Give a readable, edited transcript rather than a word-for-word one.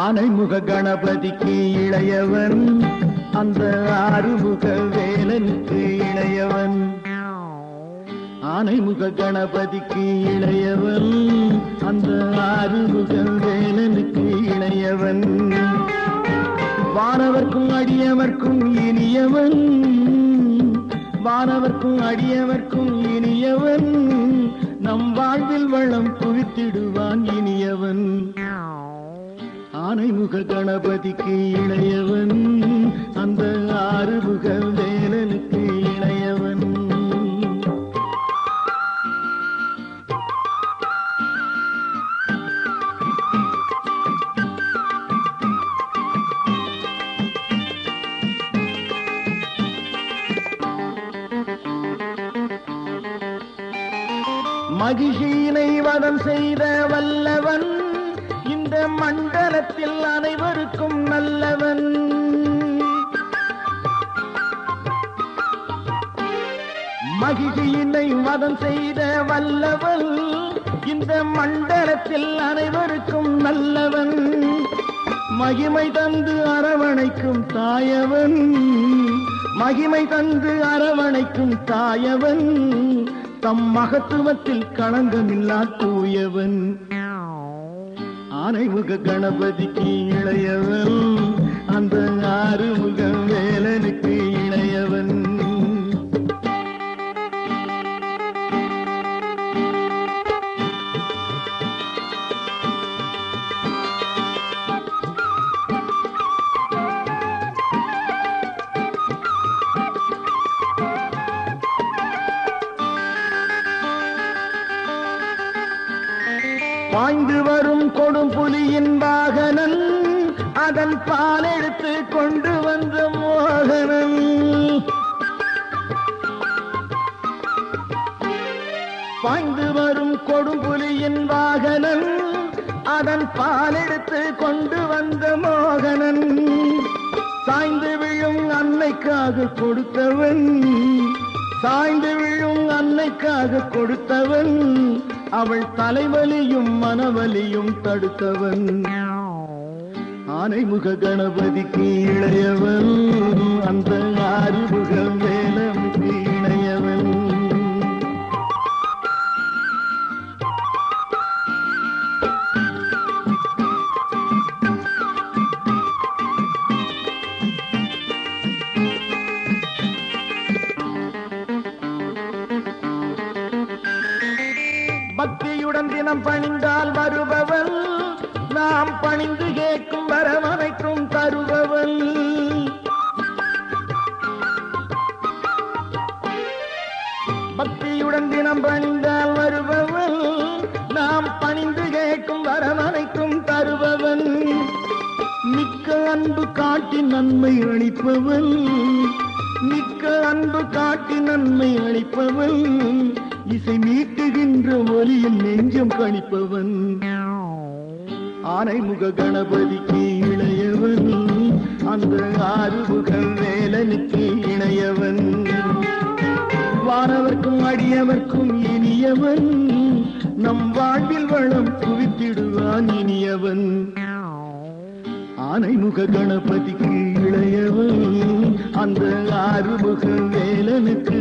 ஆனைமுக கணபதிக்கு இளையவன், அந்த ஆறுமுக வேலனுக்கு இளையவன். ஆனைமுக கணபதிக்கு இளையவன், அந்த ஆறுமுக வேலனுக்கு இளையவன். வானவர்க்கும் அடியவர்க்கும் இனியவன், வானவர்க்கும் அடியவர்க்கும் இனியவன். நம் வாழ்வில் வளம் குவித்திடுவான் இனியவன். ஆனைமுக கணபதிக்கு இளையவன், அந்த ஆறுமுக வேலனுக்கு இளையவன். மகிஷியினை வதம் செய்த வல்லவன், இந்த மண்டலத்தில் அனைவருக்கும் நல்லவன். மகிஷியினை வதம் செய்த வல்லவன், இந்த மண்டலத்தில் அனைவருக்கும் நல்லவன். மகிமை தந்து அரவணைக்கும் தாயவன், மகிமை தந்து அரவணைக்கும் தாயவன். தம் மகத்துவத்தில் களங்கமில்லா தூயவன். ஆனைமுக கணபதிக்கு இளையவன், அந்த ஆறுமுக வேலனுக்கு இளையவன். பாய்ந்து வரும் கொடும் புலியின் வாகனன், அதன் பால் எடுத்து கொண்டு வந்த மோகனன். பாய்ந்து வரும் கொடும் புலியின் வாகனன், அதன் பால் எடுத்து கொண்டு வந்த மோகனன். சாய்ந்து விழும் அன்னைக்காக கொடுத்தவன், சாய்ந்து விழும் அன்னைக்காக கொடுத்தவன். அவள் தலைவலியும் மனவலியும் தடுத்தவன். ஆனைமுக கணபதிக்கு இளையவன், அந்த ஆறுமுக வேலனுக்கு இளையவன். பக்தியுடன் தினம் பணிந்தால் வருபவன், நாம் பணிந்து கேட்கும் வரவனைக்கும் தருபவன். பக்தியுடன் தினம் பணிந்தால் வருபவன், நாம் பணிந்து கேட்கும் வரவனைக்கும் தருபவன். மிக்க அன்பு காட்டி நன்மை அளிப்பவன், மிக்க அன்பு காட்டி நன்மை அளிப்பவன். இசை மீட்டுகின்ற ஒலியில் நெஞ்சம் கணிப்பவன். ஆனைமுக கணபதிக்கு இளையவன், அந்த ஆறுமுக வேலனுக்கு இளையவன். வானவர்க்கும் அடியவர்க்கும் இனியவன், நம் வாழ்வில் வளம் குவித்திடுவான் இனியவன். ஆனைமுக கணபதிக்கு இளையவன், அந்த ஆறுமுக வேலனுக்கு